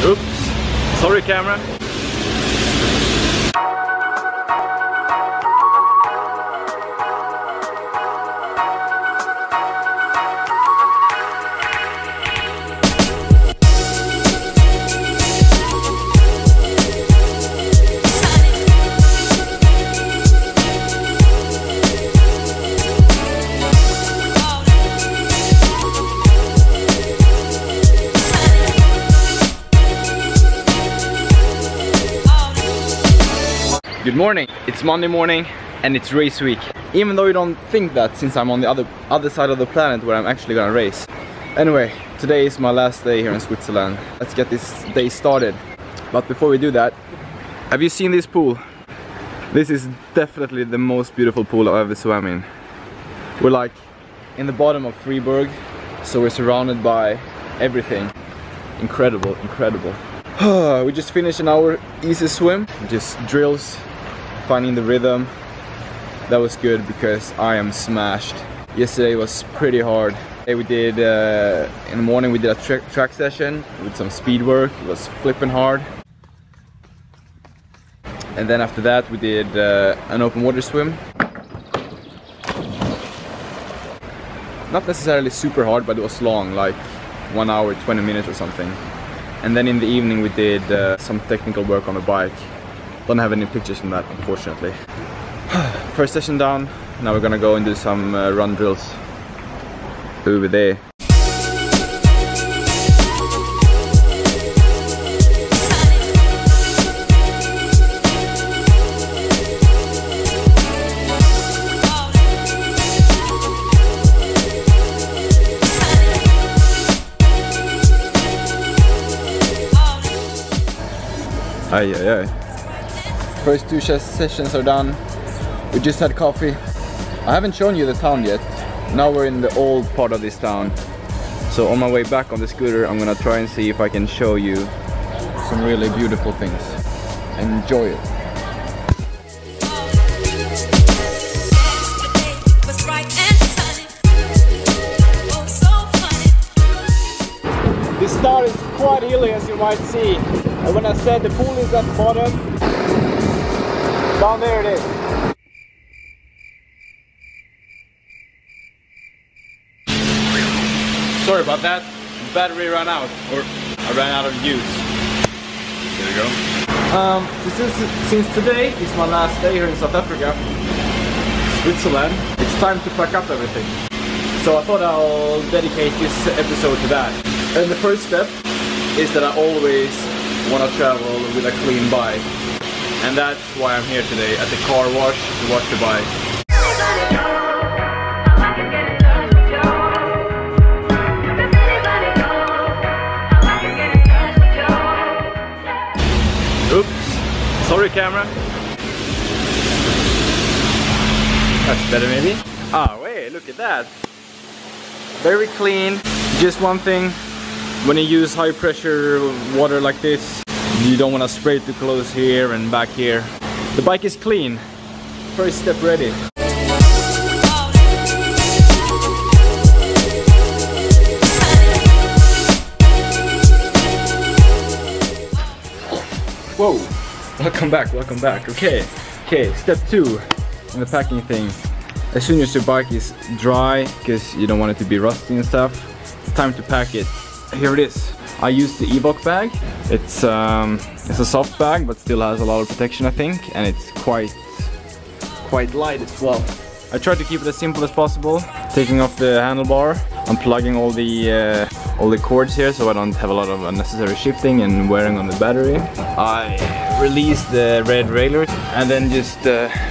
Oops, sorry camera. Good morning, it's Monday morning and it's race week. Even though you don't think that, since I'm on the other side of the planet where I'm actually gonna race. Anyway, today is my last day here in Switzerland. Let's get this day started. But before we do that, have you seen this pool? This is definitely the most beautiful pool I've ever swam in. We're like in the bottom of Fribourg, so we're surrounded by everything. Incredible, incredible. We just finished an hour easy swim, just drills, finding the rhythm. That was good because I am smashed. Yesterday was pretty hard. We did, in the morning we did a track session with some speed work. It was flipping hard. And then after that we did an open water swim. Not necessarily super hard, but it was long, like 1 hour, 20 minutes or something. And then in the evening we did some technical work on the bike. Don't have any pictures from that, unfortunately. First session down, now we're gonna go and do some run drills over there. Ay, ay, ay. First two sessions are done. We just had coffee. I haven't shown you the town yet. Now we're in the old part of this town. So on my way back on the scooter, I'm gonna try and see if I can show you some really beautiful things. Enjoy it. This start is quite hilly, as you might see. And when I said the pool is at the bottom, down there it is. Sorry about that. The battery ran out, or I ran out of use. There you go. Since today is my last day here in South Africa, Switzerland, it's time to pack up everything. So I thought I'll dedicate this episode to that. And the first step is that I always want to travel with a clean bike. And that's why I'm here today at the car wash to wash the bike. Oops, sorry camera. That's better maybe. Ah, wait, look at that. Very clean. Just one thing, when you use high pressure water like this, you don't want to spray too close here and back here. The bike is clean. First step ready. Whoa! Welcome back, welcome back. Okay, step 2 in the packing thing. As soon as your bike is dry, because you don't want it to be rusty and stuff, it's time to pack it. Here it is. I use the Evoc bag. It's a soft bag, but still has a lot of protection, I think, and it's quite light as well. I try to keep it as simple as possible. Taking off the handlebar, unplugging all the cords here, so I don't have a lot of unnecessary shifting and wearing on the battery. I release the red railers and then just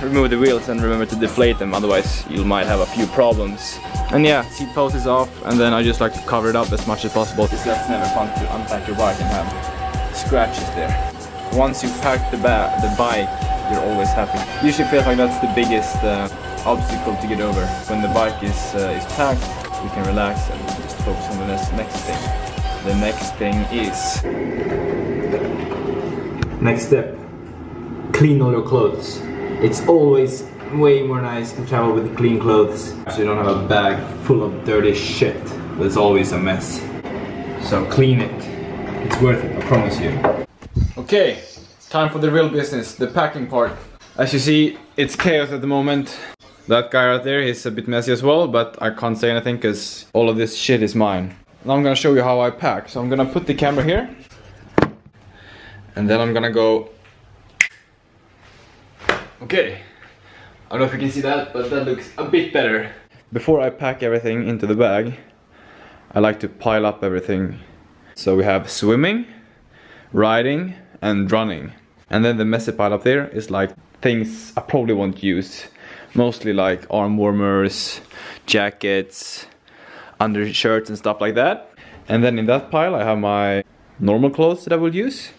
remove the wheels and remember to deflate them, otherwise you might have a few problems. And yeah, seat post is off, and then I just like to cover it up as much as possible. It's never fun to unpack your bike and have scratches there. Once you pack the bike, you're always happy. Usually feels like that's the biggest obstacle to get over. When the bike is packed, we can relax and just focus on the next thing. The next thing is... Next step. Clean all your clothes. It's always way more nice to travel with clean clothes, so you don't have a bag full of dirty shit. There's always a mess. So clean it. It's worth it, I promise you. Okay, time for the real business, the packing part. As you see, it's chaos at the moment. That guy right there is a bit messy as well, but I can't say anything because all of this shit is mine. Now I'm gonna show you how I pack. So I'm gonna put the camera here. And then I'm gonna go... Okay. I don't know if you can see that, but that looks a bit better. Before I pack everything into the bag, I like to pile up everything. So we have swimming, riding, and running. And then the messy pile up there is like things I probably won't use. Mostly like arm warmers, jackets, undershirts and stuff like that. And then in that pile I have my normal clothes that I will use.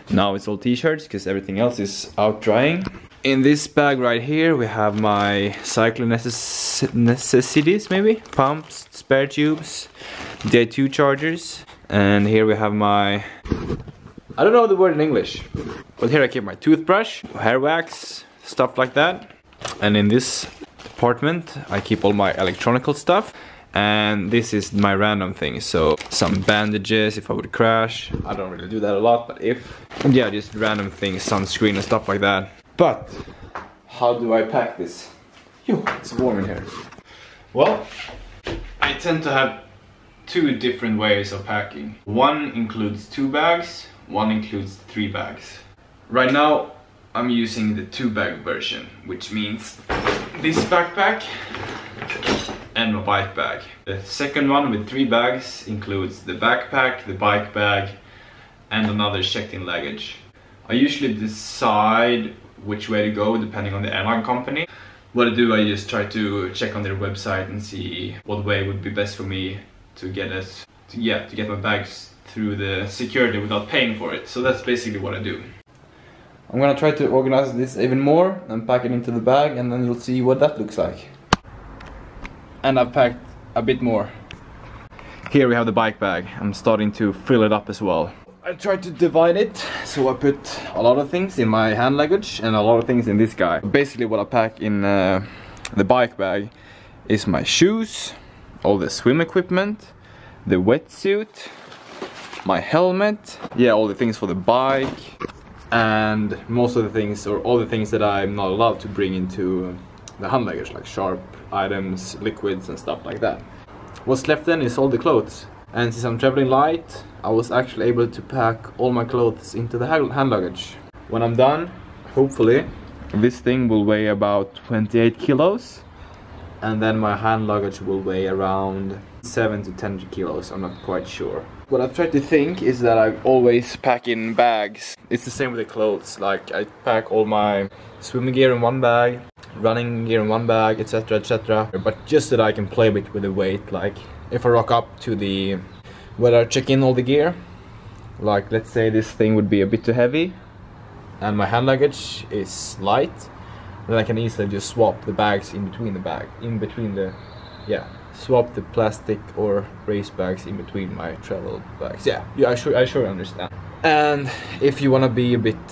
Now it's all t-shirts because everything else is out drying. In this bag right here we have my cycling necessities, maybe pumps, spare tubes, day 2 chargers, and here we have my, I don't know the word in English, but here I keep my toothbrush, hair wax, stuff like that. And in this compartment I keep all my electronical stuff, and this is my random things, so some bandages if I would crash. I don't really do that a lot, but if, yeah, just random things, sunscreen and stuff like that. But how do I pack this? Yo, it's warm in here. Well, I tend to have 2 different ways of packing. One includes 2 bags, one includes 3 bags. Right now I'm using the 2-bag version, which means this backpack and my bike bag. The second one with 3 bags includes the backpack, the bike bag, and another checked-in luggage. I usually decide which way to go depending on the airline company. What I do, I just try to check on their website and see what way would be best for me to get it, to get my bags through the security without paying for it. So that's basically what I do. I'm gonna try to organize this even more and pack it into the bag, and then you'll see what that looks like. And I've packed a bit more. Here we have the bike bag. I'm starting to fill it up as well. I tried to divide it, so I put a lot of things in my hand luggage and a lot of things in this guy. Basically what I pack in the bike bag is my shoes, all the swim equipment, the wetsuit, my helmet, yeah, all the things for the bike, and most of the things, or all the things that I'm not allowed to bring into the hand luggage, like sharp items, liquids and stuff like that. What's left then is all the clothes. And since I'm traveling light, I was actually able to pack all my clothes into the hand luggage. When I'm done, hopefully, this thing will weigh about 28 kilos. And then my hand luggage will weigh around 7 to 10 kilos, I'm not quite sure. What I've tried to think is that I always pack in bags. It's the same with the clothes, like I pack all my swimming gear in one bag, running gear in one bag, etc, etc. But just that I can play with the weight, like if I rock up to the, where I check in all the gear, like let's say this thing would be a bit too heavy and my hand luggage is light, then I can easily just swap the bags in between swap the plastic or race bags in between my travel bags. Yeah, I sure understand. And if you want to be a bit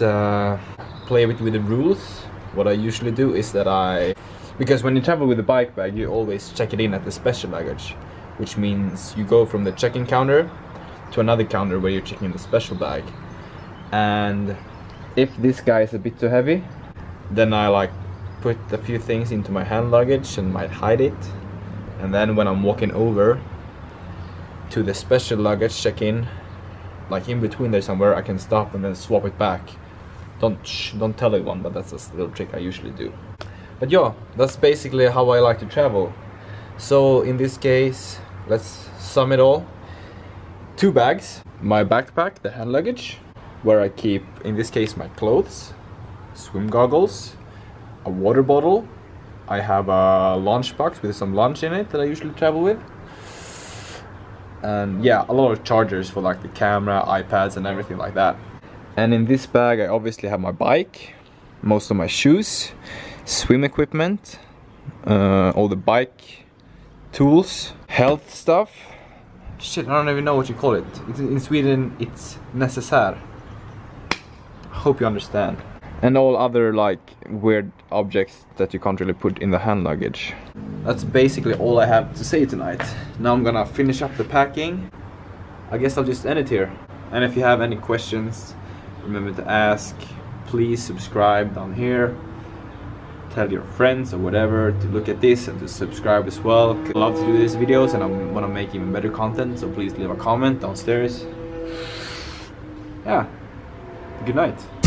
play with the rules, what I usually do is that because when you travel with a bike bag, you always check it in at the special luggage, which means you go from the check-in counter to another counter where you're checking the special bag. And if this guy is a bit too heavy, then I like put a few things into my hand luggage and might hide it. And then when I'm walking over to the special luggage check-in, like in between there somewhere, I can stop and then swap it back. Don't tell anyone, but that's a little trick I usually do. But yeah, that's basically how I like to travel. So in this case, let's sum it all. 2 bags, my backpack, the hand luggage, where I keep, in this case, my clothes, swim goggles, a water bottle. I have a lunch box with some lunch in it that I usually travel with. And yeah, a lot of chargers for like the camera, iPads and everything like that. And in this bag I obviously have my bike, most of my shoes, swim equipment, all the bike tools, health stuff. Shit, I don't even know what you call it. In Sweden it's necessär. Hope you understand. And all other like weird objects that you can't really put in the hand luggage. That's basically all I have to say tonight. Now I'm gonna finish up the packing. I guess I'll just end it here. And if you have any questions, remember to ask. Please subscribe down here. Tell your friends or whatever to look at this and to subscribe as well. I love to do these videos and I want to make even better content, so please leave a comment downstairs. Yeah, good night.